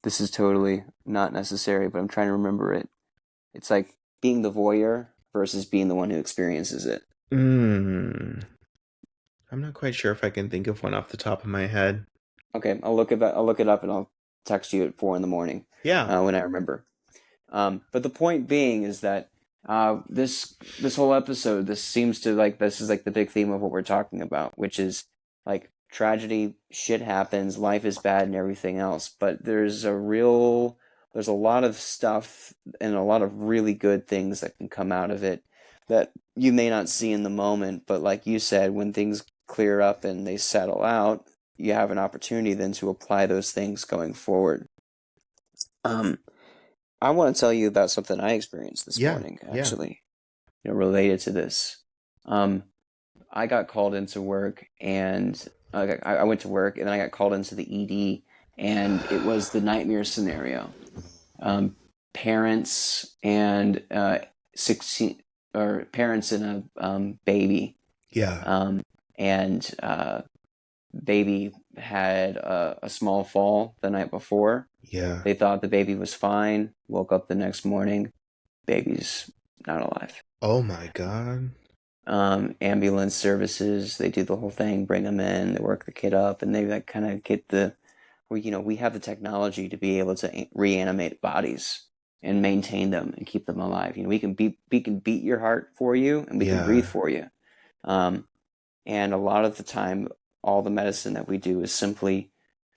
Speaker 1: This is totally not necessary, but I'm trying to remember it. It's like being the voyeur versus being the one who experiences it.
Speaker 2: Mm. I'm not quite sure if I can think of one off the top of my head.
Speaker 1: Okay, I'll look it up and I'll text you at 4 in the morning
Speaker 2: Yeah.
Speaker 1: when I remember. But the point being is that this whole episode, this is like the big theme of what we're talking about, which is like tragedy, shit happens, life is bad, and everything else. But there's a lot of stuff and a lot of really good things that can come out of it that you may not see in the moment. But like you said, when things clear up and they settle out, you have an opportunity then to apply those things going forward. Um, I want to tell you about something I experienced this
Speaker 2: Yeah.
Speaker 1: morning,
Speaker 2: Yeah.
Speaker 1: actually, related to this. Um, I got called into work, and I went to work, and then I got called into the ED, and it was the nightmare scenario. Um, Parents and 16 or parents and a baby,
Speaker 2: Yeah.
Speaker 1: um, and baby had a small fall the night before.
Speaker 2: Yeah.
Speaker 1: They thought the baby was fine. Woke up the next morning, baby's not alive.
Speaker 2: Oh my God.
Speaker 1: Ambulance services, they do the whole thing, bring them in, they work the kid up, and they like kind of get we have the technology to be able to reanimate bodies and maintain them and keep them alive. We can beat your heart for you, and we can breathe
Speaker 2: Yeah.
Speaker 1: for you. Um, and a lot of the time, all the medicine that we do is simply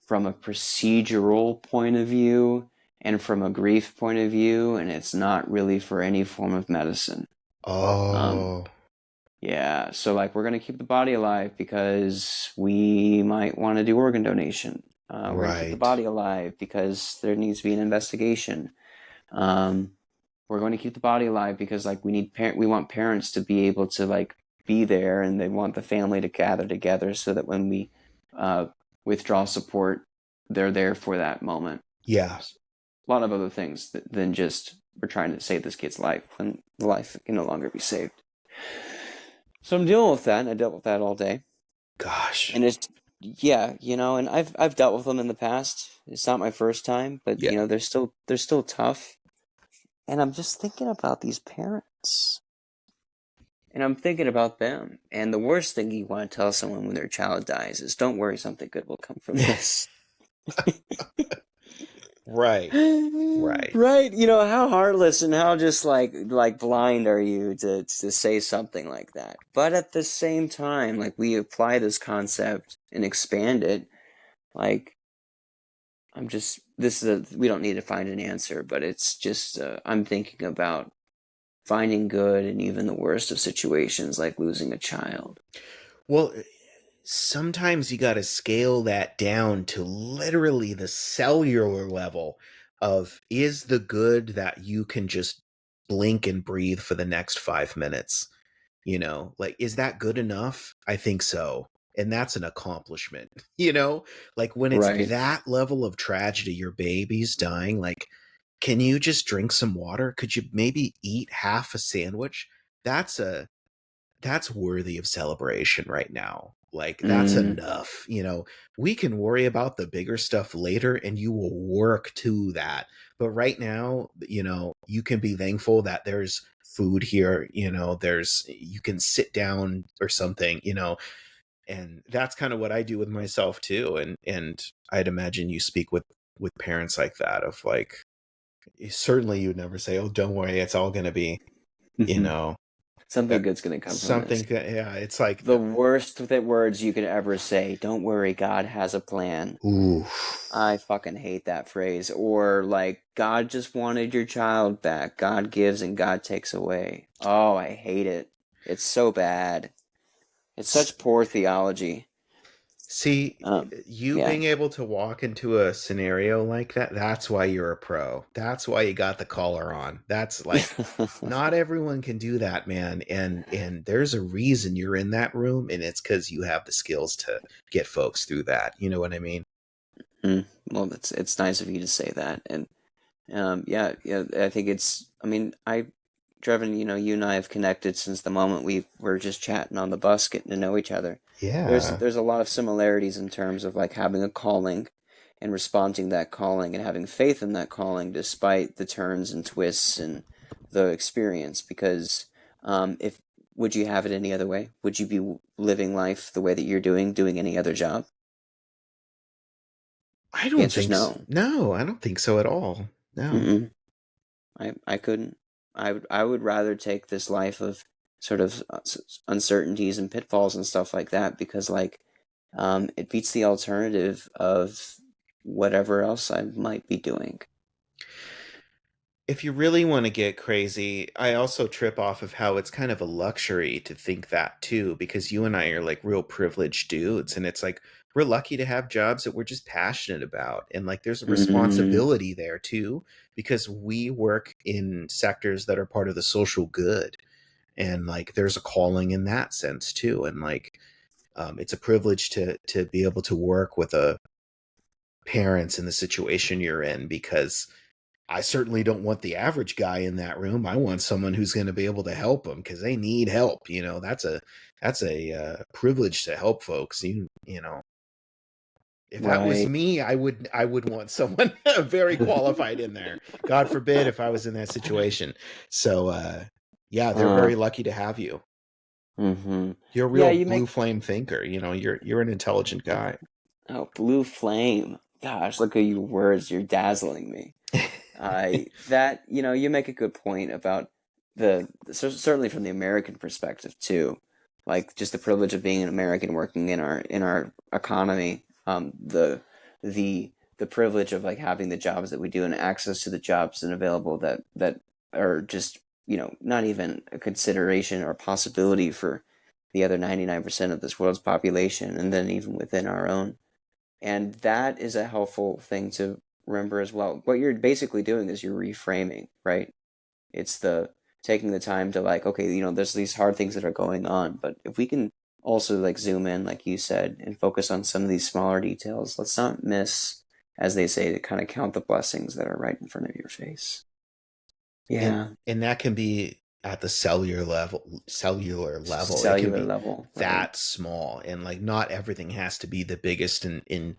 Speaker 1: from a procedural point of view and from a grief point of view, and it's not really for any form of medicine. Um,
Speaker 2: Oh.
Speaker 1: yeah, so like we're gonna keep the body alive because we might want to do organ donation. We're gonna keep the
Speaker 2: Right.
Speaker 1: body alive because there needs to be an investigation. Um, we're going to keep the body alive because like we want parents to be able to like be there, and they want the family to gather together so that when we uh, withdraw support, they're there for that moment.
Speaker 2: Yeah.
Speaker 1: A lot of other things than just we're trying to save this kid's life when the life can no longer be saved. So I'm dealing with that, and I dealt with that all day.
Speaker 2: Gosh.
Speaker 1: And it's yeah, and I've dealt with them in the past. It's not my first time, but
Speaker 2: Yeah.
Speaker 1: they're still tough. And I'm just thinking about these parents. And I'm thinking about them. And the worst thing you want to tell someone when their child dies is, don't worry, something good will come from this.
Speaker 2: Right. Right.
Speaker 1: Right, how heartless and how just like blind are you to say something like that. But at the same time, like we apply this concept and expand it, like we don't need to find an answer, but it's just I'm thinking about finding good in even the worst of situations like losing a child.
Speaker 2: Well, sometimes you got to scale that down to literally the cellular level of, is the good that you can just blink and breathe for the next 5 minutes? Like, is that good enough? I think so. And that's an accomplishment. Like when it's
Speaker 1: Right.
Speaker 2: that level of tragedy, your baby's dying, like, can you just drink some water? Could you maybe eat half a sandwich? That's worthy of celebration right now. Like, that's
Speaker 1: Mm,
Speaker 2: enough. We can worry about the bigger stuff later and you will work to that. But right now, you can be thankful that there's food here, you can sit down or something, and that's kind of what I do with myself too. And I'd imagine you speak with parents like that, of like, certainly you'd never say, "Oh, don't worry, it's all going to be, you
Speaker 1: mhm.
Speaker 2: know,
Speaker 1: Something
Speaker 2: that
Speaker 1: good's gonna come from
Speaker 2: something
Speaker 1: this.
Speaker 2: that, yeah, it's like,
Speaker 1: The worst that words you could ever say. Don't worry, God has a plan.
Speaker 2: ooh,
Speaker 1: I fucking hate that phrase. Or like, God just wanted your child back. God gives and God takes away. Oh, I hate it. It's so bad. It's such poor theology.
Speaker 2: see,
Speaker 1: Um,
Speaker 2: you
Speaker 1: yeah.
Speaker 2: being able to walk into a scenario like that, that's why you're a pro. That's why you got the collar on. That's like, not everyone can do that, man. And there's a reason you're in that room, and it's because you have the skills to get folks through that. You know what I mean?
Speaker 1: Well, it's nice of you to say that, and yeah, yeah. I think it's. I mean, Trevin, you and I have connected since the moment we were just chatting on the bus, getting to know each other.
Speaker 2: Yeah.
Speaker 1: There's a lot of similarities in terms of like having a calling and responding to that calling and having faith in that calling despite the turns and twists and the experience. Because if would you have it any other way? Would you be living life the way that you're doing any other job?
Speaker 2: I
Speaker 1: The
Speaker 2: don't
Speaker 1: answer is
Speaker 2: think so.
Speaker 1: no.
Speaker 2: No, I don't think so at all. No.
Speaker 1: Mm-mm. I couldn't. I would rather take this life of sort of uncertainties and pitfalls and stuff like that because like it beats the alternative of whatever else I might be doing.
Speaker 2: If you really want to get crazy, I also trip off of how it's kind of a luxury to think that too, because you and I are like real privileged dudes. And it's like, we're lucky to have jobs that we're just passionate about. And like, there's a
Speaker 1: Mm,
Speaker 2: responsibility there too, because we work in sectors that are part of the social good. And like, there's a calling in that sense too. And like, it's a privilege to be able to work with a parents in the situation you're in, because I certainly don't want the average guy in that room. I want someone who's going to be able to help them because they need help. That's a privilege to help folks. If that was
Speaker 1: right.
Speaker 2: me, I would want someone very qualified in there. God forbid if I was in that situation. So yeah, they're
Speaker 1: Uh,
Speaker 2: very lucky to have you.
Speaker 1: mm-hmm.
Speaker 2: You're a
Speaker 1: Yeah,
Speaker 2: real
Speaker 1: you
Speaker 2: blue
Speaker 1: make
Speaker 2: flame thinker. You're an intelligent guy.
Speaker 1: blue flame. Gosh, look at your words. You're dazzling me. That you make a good point about certainly from the American perspective too, like just the privilege of being an American working in our economy, the privilege of like having the jobs that we do and access to the jobs and available that are just not even a consideration or possibility for the other 99% of this world's population, and then even within our own. And that is a helpful thing to remember as well. What you're basically doing is you're reframing, right? It's the taking the time to like, okay, there's these hard things that are going on, but if we can also like zoom in, like you said, and focus on some of these smaller details, let's not miss, as they say, to kind of count the blessings that are right in front of your face.
Speaker 2: and
Speaker 1: Yeah,
Speaker 2: and that can be at the cellular level. It can
Speaker 1: cellular
Speaker 2: be
Speaker 1: level, right?
Speaker 2: that small, and like, not everything has to be the biggest and in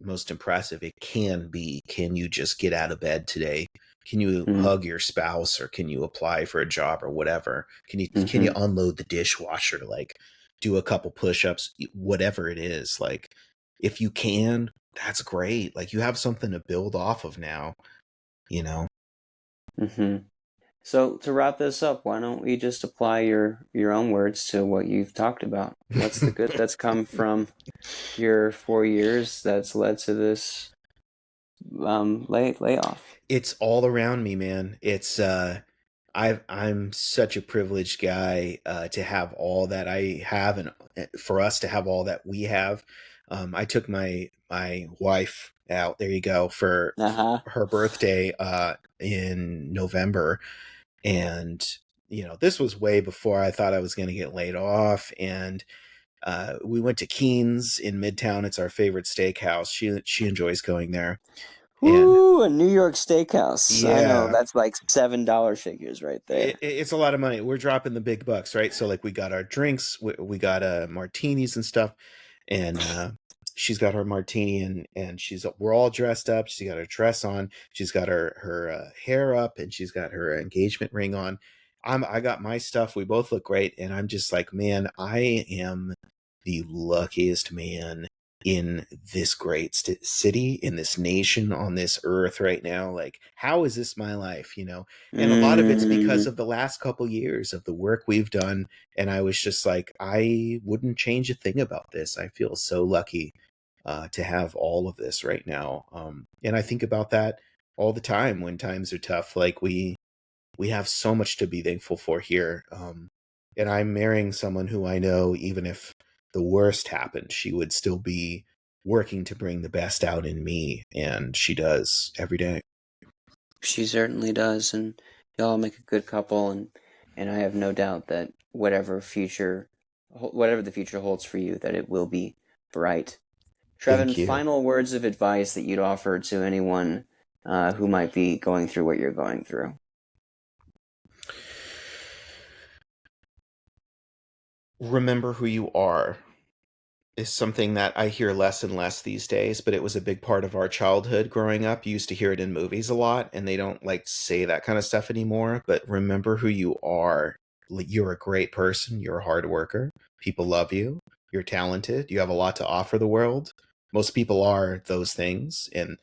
Speaker 2: most impressive. It can be, can you just get out of bed today? Can you
Speaker 1: Mm-hmm.
Speaker 2: hug your spouse, or can you apply for a job or whatever? Can you
Speaker 1: Mm-hmm.
Speaker 2: unload the dishwasher, like do a couple push-ups, whatever it is. Like, if you can, that's great. Like, you have something to build off of now, you know?
Speaker 1: Mm-hmm. So to wrap this up, why don't we just apply your own words to what you've talked about? What's the good that's come from your 4 years that's led to this layoff?
Speaker 2: It's all around me, man. I'm such a privileged guy to have all that I have, and for us to have all that we have. I took my wife out. There you go, for
Speaker 1: Uh-huh.
Speaker 2: her birthday in November, and this was way before I thought I was going to get laid off. And we went to Keen's in Midtown. It's our favorite steakhouse. She enjoys going there, and
Speaker 1: Woo, a New York steakhouse. I know
Speaker 2: yeah,
Speaker 1: that's like $7 figures right there.
Speaker 2: it's a lot of money. We're dropping the big bucks, right? So like we got our drinks, we got martinis and stuff, and she's got her martini, and we're all dressed up. She's got her dress on, she's got her hair up, and she's got her engagement ring on. I got my stuff. We both look great, and I'm just like, man, I am the luckiest man in this great city, in this nation, on this earth right now. Like, how is this my life, and a lot of it's because
Speaker 1: Mm,
Speaker 2: of the last couple years of the work we've done. And I was just like, I wouldn't change a thing about this. I feel so lucky to have all of this right now. And I think about that all the time when times are tough. Like, we have so much to be thankful for here. And I'm marrying someone who I know, even if the worst happened, she would still be working to bring the best out in me. And she does every day.
Speaker 1: she certainly does, and y'all make a good couple, and I have no doubt that whatever the future holds for you, that it will be bright. Trevin,
Speaker 2: Thank you.
Speaker 1: final words of advice that you'd offer to anyone who might be going through what you're going through.
Speaker 2: Remember who you are is something that I hear less and less these days, but it was a big part of our childhood growing up. You used to hear it in movies a lot, and they don't like say that kind of stuff anymore. But remember who you are. You're a great person. You're a hard worker. People love you. You're talented. You have a lot to offer the world. Most people are those things, and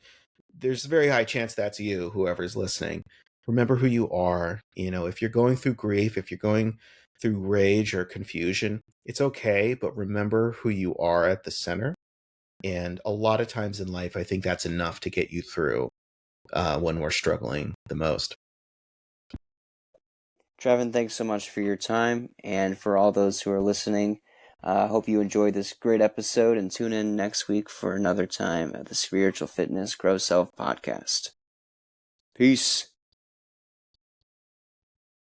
Speaker 2: there's a very high chance that's you, whoever's listening. Remember who you are. If you're going through grief, if you're going through rage or confusion, it's okay, but remember who you are at the center. And a lot of times in life, I think that's enough to get you through when we're struggling the most.
Speaker 1: Trevin, thanks so much for your time, and for all those who are listening. I hope you enjoyed this great episode, and tune in next week for another time at the Spiritual Fitness Grow Self podcast. Peace.